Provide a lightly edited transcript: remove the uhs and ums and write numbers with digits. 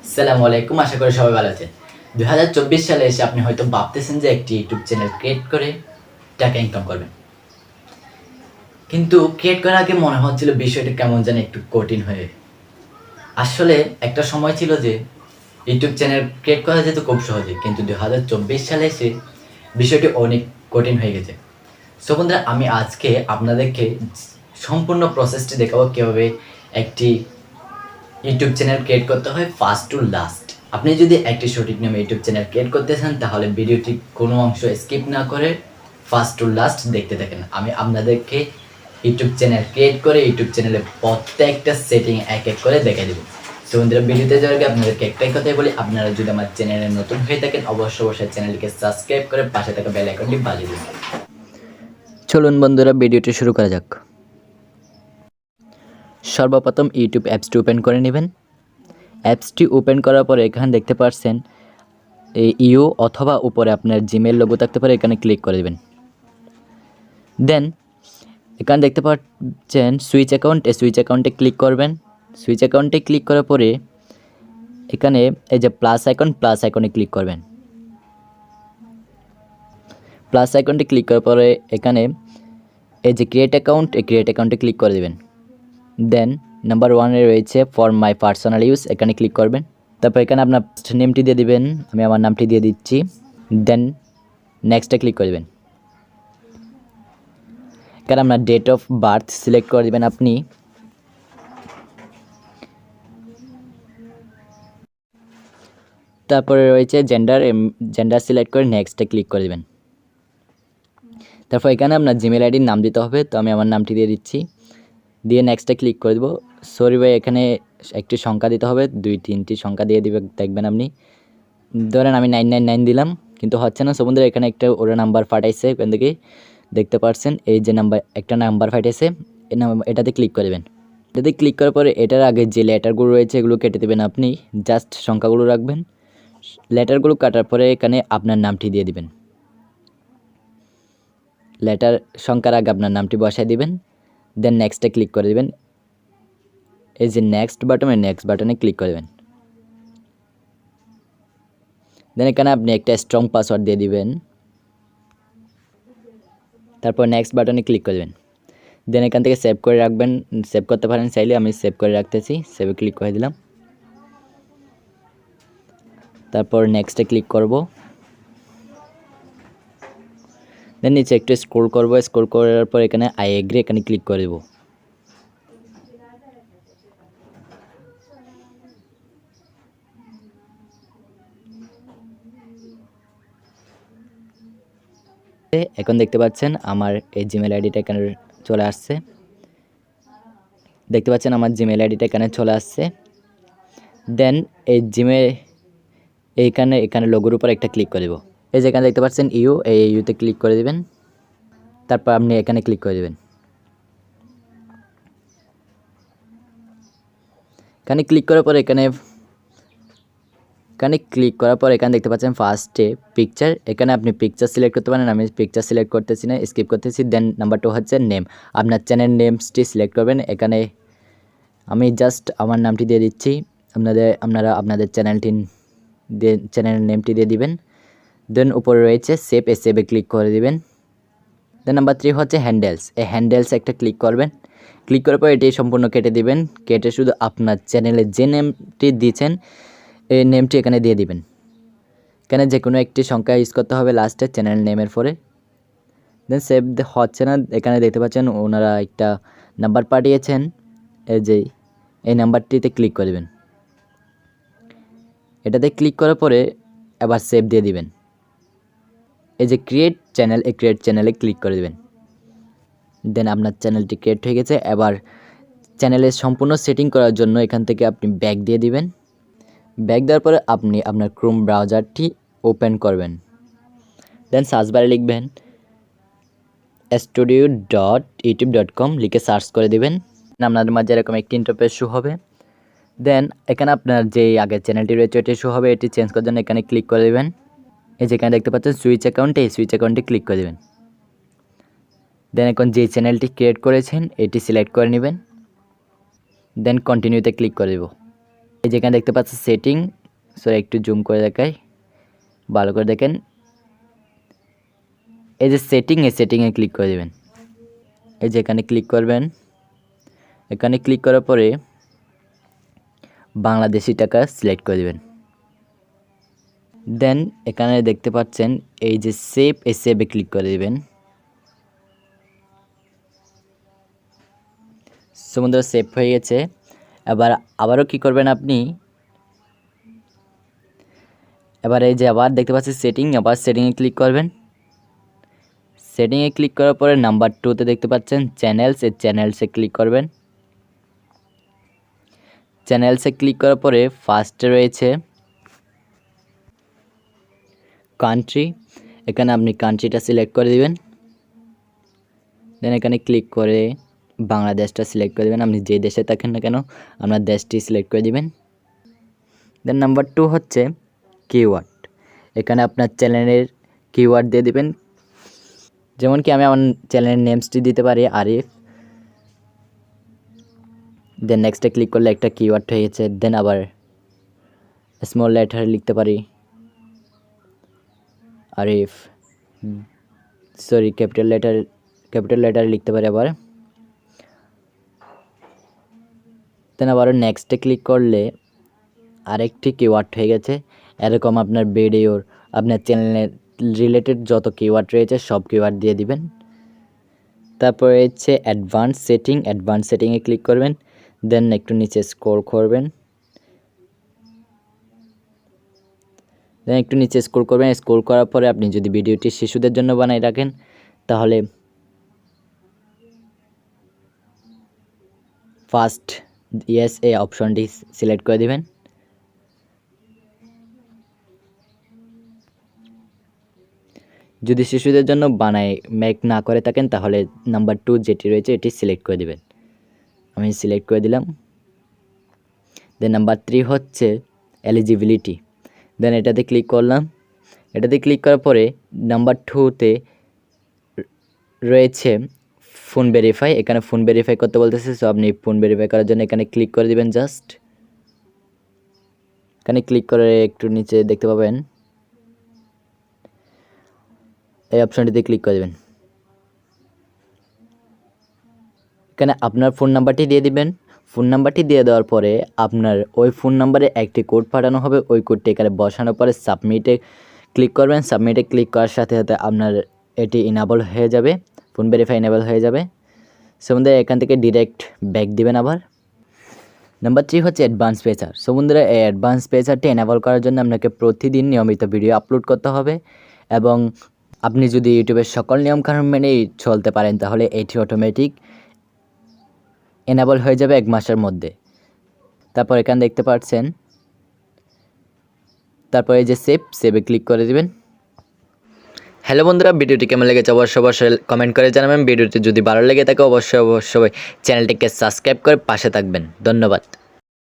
আসসালামু আলাইকুম, আশা করি সবাই ভালো আছেন। 2024 সালে এসে আপনি হয়তো ভাবতেছেন যে একটি ইউটিউব চ্যানেল ক্রিয়েট করে টাকা ইনকাম করবেন, কিন্তু ক্রিয়েট করার আগে মনে হচ্ছিল বিষয়টা কেমন যেন একটু কঠিন হয়ে। আসলে একটা সময় ছিল যে ইউটিউব চ্যানেল ক্রিয়েট করা যেত খুব সহজে, কিন্তু 2024 সালে এসে বিষয়টি অনেক কঠিন হয়ে গেছে। সো বন্ধুরা, আমি আজকে আপনাদেরকে সম্পূর্ণ প্রসেসটি দেখাবো কীভাবে একটি ইউটিউব চ্যানেল ক্রিয়েট করতে হয় ফার্স্ট টু লাস্ট। আপনি যদি একটি সঠিক নিয়মে ইউটিউব চ্যানেল ক্রিয়েট করতে চান তাহলে ভিডিওটি কোনো অংশ স্কিপ না করে ফার্স্ট টু লাস্ট দেখতে থাকেন। আমি আপনাদেরকে ইউটিউব চ্যানেল ক্রিয়েট করে ইউটিউব চ্যানেলের প্রত্যেকটা সেটিং এক এক করে দেখে দেবো। সো বন্ধুরা, ভিডিওতে যাওয়ার আগে আপনাদেরকে একটাই কথাই বলি, আপনারা যদি আমার চ্যানেলে নতুন হয়ে থাকেন অবশ্যই চ্যানেলটিকে সাবস্ক্রাইব করে পাশে থাকা বেল আইকনটি বাজিয়ে দিন। চলুন বন্ধুরা, ভিডিওটি শুরু করা যাক। সর্বপ্রথম ইউটিউব অ্যাপসটি ওপেন করে নেবেন। অ্যাপসটি ওপেন করার পরে এখানে দেখতে পাচ্ছেন ইউ অথবা উপরে আপনার জিমেল লোগো থাকতে পারে, এখানে ক্লিক করে দেবেন। দেন এখানে দেখতে পাচ্ছেন সুইচ অ্যাকাউন্ট, এই সুইচ অ্যাকাউন্টে ক্লিক করবেন। সুইচ অ্যাকাউন্টে ক্লিক করার পরে এখানে এই যে প্লাস আইকনে ক্লিক করবেন। প্লাস আইকনটি ক্লিক করার পরে এখানে এই যে ক্রিয়েট অ্যাকাউন্ট, এই ক্রিয়েট অ্যাকাউন্টে ক্লিক করে দেবেন। দেন নাম্বার 1 রয়েছে ফর মাই পার্সোনাল ইউজ, এখানে ক্লিক করবেন। তারপর এখানে আপনার নেমটি দিয়ে দিবেন, আমি আমার নামটি দিয়ে দিচ্ছি। দেন নেক্সটে ক্লিক করে দেবেন। এখানে আপনার ডেট অফ বার্থ সিলেক্ট করে দেবেন আপনি। তারপরে রয়েছে জেন্ডার সিলেক্ট করে নেক্সটে ক্লিক করে দেবেন। তারপর এখানে আপনার জিমেল আইডির নাম দিতে হবে, তো আমি আমার নামটি দিয়ে দিচ্ছি। দিয়ে নেক্সটে ক্লিক করে দেবো। সরি ভাই, এখানে একটি সংখ্যা দিতে হবে, 2-3টি সংখ্যা দিয়ে দিবে, দেখবেন আপনি। ধরেন আমি 999 দিলাম, কিন্তু হচ্ছে না। সো বন্ধুরা, এখানে একটা ওরা নাম্বার পাঠাইছে, এখান থেকে দেখতে পাচ্ছেন এই যে একটা নাম্বার পাঠাইছে, এটাতে ক্লিক করে দেবেন। এটাতে ক্লিক করার পরে এটার আগে যে লেটারগুলো রয়েছে এগুলো কেটে দেবেন আপনি, জাস্ট সংখ্যাগুলো রাখবেন। লেটারগুলো কাটার পরে এখানে আপনার নামটি দিয়ে দিবেন। লেটার সংখ্যার আগে আপনার নামটি বসায় দিবেন। দেন নেক্সটে ক্লিক করে দেবেন। এই যে নেক্সট বাটনে ক্লিক করে দেবেন। দেন এখানে আপনি একটা স্ট্রং পাসওয়ার্ড দিয়ে দিবেন। তারপর নেক্সট বাটনে ক্লিক করে দেবেন। দেন এখান থেকে সেভ করে রাখবেন, সেভ করতে পারেন চাইলে, আমি সেভ করে রাখতেছি। সেভে ক্লিক করে দিলাম। তারপর নেক্সটে ক্লিক করব। দেন নিচে একটু স্ক্রল করব, স্ক্রল করার পর এখানে আই এগ্রি, এখানে ক্লিক করে দেব। এখন দেখতে পাচ্ছেন আমার এই জিমেল আইডিটা এখানে চলে আসছে। দেখতে পাচ্ছেন আমার জিমেল আইডিটা এখানে চলে আসছে। দেন এই এখানে লোগোর উপর একটা ক্লিক করে দেব। এই যে এখানে দেখতে পাচ্ছেন এই ইউতে ক্লিক করে দিবেন। তারপর আপনি এখানে ক্লিক করে দেবেন। এখানে ক্লিক করার পর এখানে দেখতে পাচ্ছেন ফার্স্টে পিকচার, এখানে আপনি পিকচার সিলেক্ট করতে পারেন। আমি পিকচার সিলেক্ট করতেছি না, স্কিপ করতেছি। দেন নাম্বার 2 হচ্ছে নেম, আপনার চ্যানেল নেমসটি সিলেক্ট করবেন। এখানে আমি জাস্ট আমার নামটি দিয়ে দিচ্ছি, আপনারা আপনাদের চ্যানেল নেমটি দিয়ে দিবেন। দেন উপরে রয়েছে সেভে ক্লিক করে দিবেন। দেন নাম্বার 3 হচ্ছে হ্যান্ডেলস, এই হ্যান্ডেলস একটা ক্লিক করবেন। ক্লিক করার পর এটি সম্পূর্ণ কেটে দিবেন। কেটে শুধু আপনার চ্যানেলে যে নেমটি দিয়েছেন এই নেমটি এখানে দিয়ে দিবেন। এখানে যে কোনো একটি সংখ্যা ইউজ করতে হবে লাস্টে চ্যানেল নেমের পরে। দেন সেভ হচ্ছে না, এখানে দেখতে পাচ্ছেন ওনারা একটা নাম্বার পাঠিয়েছেন, এই নাম্বারটিতে ক্লিক করে দেবেন। এটাতে ক্লিক করার পরে আবার সেভ দিয়ে দিবেন। এই যে ক্রিয়েট চ্যানেলে ক্লিক করে দেবেন। দেন আপনার চ্যানেলটি ক্রিয়েট হয়ে গেছে। এবার চ্যানেলের সম্পূর্ণ সেটিং করার জন্য এখান থেকে আপনি ব্যাক দিয়ে দিবেন। ব্যাক দেওয়ার পরে আপনি আপনার ক্রোম ব্রাউজারটি ওপেন করবেন। দেন সার্চ বারে লিখবেন studio.youtube.com, লিখে সার্চ করে দিবেন। আপনাদের মাঝে এরকম একটি ইন্টারফেস শো হবে। দেন এখানে আপনার যে আগের চ্যানেলটি রয়েছে এটি শো হবে, এটি চেঞ্জ করার জন্য এখানে ক্লিক করে দেবেন। এই যেখানে দেখতে পাচ্ছেন সুইচ অ্যাকাউন্টে, এই সুইচ অ্যাকাউন্টে ক্লিক করে দেবেন। দেন এখন যে চ্যানেলটি ক্রিয়েট করেছেন এটি সিলেক্ট করে নেবেন। দেন কন্টিনিউতে ক্লিক করে দেব। এই যেখানে দেখতে পাচ্ছেন সেটিং, সরি একটু জুম করে দেখাই, ভালো করে দেখেন। এই যে সেটিংয়ে ক্লিক করে দেবেন। এই যে এখানে ক্লিক করবেন। এখানে ক্লিক করার পরে বাংলাদেশি টাকা সিলেক্ট করে দেবেন। দেন এখানে দেখতে পাচ্ছেন এই যে সেভে ক্লিক করে দেবেন। সমুদ্র সেভ হয়ে গেছে। এবার আবারও কি করবেন আপনি, এবার এই যে আবার দেখতে পাচ্ছেন সেটিং, আবার সেটিংয়ে ক্লিক করবেন। সেটিংয়ে ক্লিক করার পরে নাম্বার 2তে দেখতে পাচ্ছেন চ্যানেলস, এই চ্যানেলসে ক্লিক করবেন। চ্যানেলসে ক্লিক করার পরে ফার্স্টে রয়েছে কান্ট্রি, এখানে আপনি কান্ট্রিটা সিলেক্ট করে দিবেন। দেন এখানে ক্লিক করে বাংলাদেশটা সিলেক্ট করে দেবেন। আপনি যে দেশে থাকেন না কেন আপনার দেশটি সিলেক্ট করে দিবেন। দেন নাম্বার 2 হচ্ছে কিওয়ার্ড, এখানে আপনার চ্যানেলের কিওয়ার্ড দিয়ে দিবেন। যেমন কি আমি আমার চ্যানেলের নেমসটি দিতে পারি আরিফ। দেন নেক্সটে ক্লিক করলে একটা কিওয়ার্ড হয়ে গেছে। দেন আবার স্মল লেটারে লিখতে পারি আরিফ, সরি ক্যাপিটাল লেটারে লিখতে পারি আবার। দেন আবার নেক্সটে ক্লিক করলে আরেকটি কিওয়ার্ড হয়ে গেছে। এরকম আপনার ভিডিওর, আপনার চ্যানেলের রিলেটেড যত কিওয়ার্ড রয়েছে সব কিওয়ার্ড দিয়ে দিবেন। তারপরে হচ্ছে অ্যাডভান্স সেটিংয়ে ক্লিক করবেন। দেন একটু নিচে স্ক্রল করবেন। স্ক্রল করার পরে আপনি যদি ভিডিওটি শিশুদের জন্য বানাই রাখেন তাহলে ফার্স্ট ইয়েস এই অপশনটি সিলেক্ট করে দিবেন। যদি শিশুদের জন্য মেক না করে থাকেন তাহলে নাম্বার 2 যেটি রয়েছে এটি সিলেক্ট করে দিবেন। আমি সিলেক্ট করে দিলাম। দেন নাম্বার 3 হচ্ছে এলিজিবিলিটি। দেন এটাতে ক্লিক করলাম। এটাতে ক্লিক করার পরে নাম্বার 2তে রয়েছে ফোন ভেরিফাই, এখানে ফোন ভেরিফাই করতে বলতেছে। সো আপনি ফোন ভেরিফাই করার জন্য এখানে ক্লিক করে দিবেন। জাস্ট এখানে ক্লিক করে একটু নিচে দেখতে পাবেন এই অপশনটিতে ক্লিক করে দেবেন। এখানে আপনার ফোন নাম্বারটি দিয়ে দিবেন। ফোন নাম্বারটি দিয়ে দেওয়ার পরে আপনার ওই ফোন নাম্বারে একটি কোড পাঠানো হবে। ওই কোডটি এখানে বসানোর পরে সাবমিটে ক্লিক করবেন। সাবমিটে ক্লিক করার সাথে সাথে আপনার এটি ইনেবল হয়ে যাবে, ফোন ভেরিফাই ইনেবল হয়ে যাবে। বন্ধুরা এখান থেকে ডিরেক্ট ব্যাক দিবেন আবার। নাম্বার 3 হচ্ছে অ্যাডভান্স ফিচার। বন্ধুরা এই অ্যাডভান্স ফিচারটি এনেবল করার জন্য আপনাকে প্রতিদিন নিয়মিত ভিডিও আপলোড করতে হবে এবং আপনি যদি ইউটিউবের সকল নিয়মকানুন মেনেই চলতে পারেন তাহলে এটি অটোমেটিক এনেবল হয়ে যাবে 1 মাসের মধ্যে। তারপর এখানে দেখতে পাচ্ছেন, তারপরে এই যে সেভে ক্লিক করে দিবেন। হ্যালো বন্ধুরা, ভিডিওটি কেমন লেগেছে অবশ্যই কমেন্ট করে জানাবেন। ভিডিওটি যদি ভালো লেগে থাকে অবশ্যই চ্যানেলটিকে সাবস্ক্রাইব করে পাশে থাকবেন। ধন্যবাদ।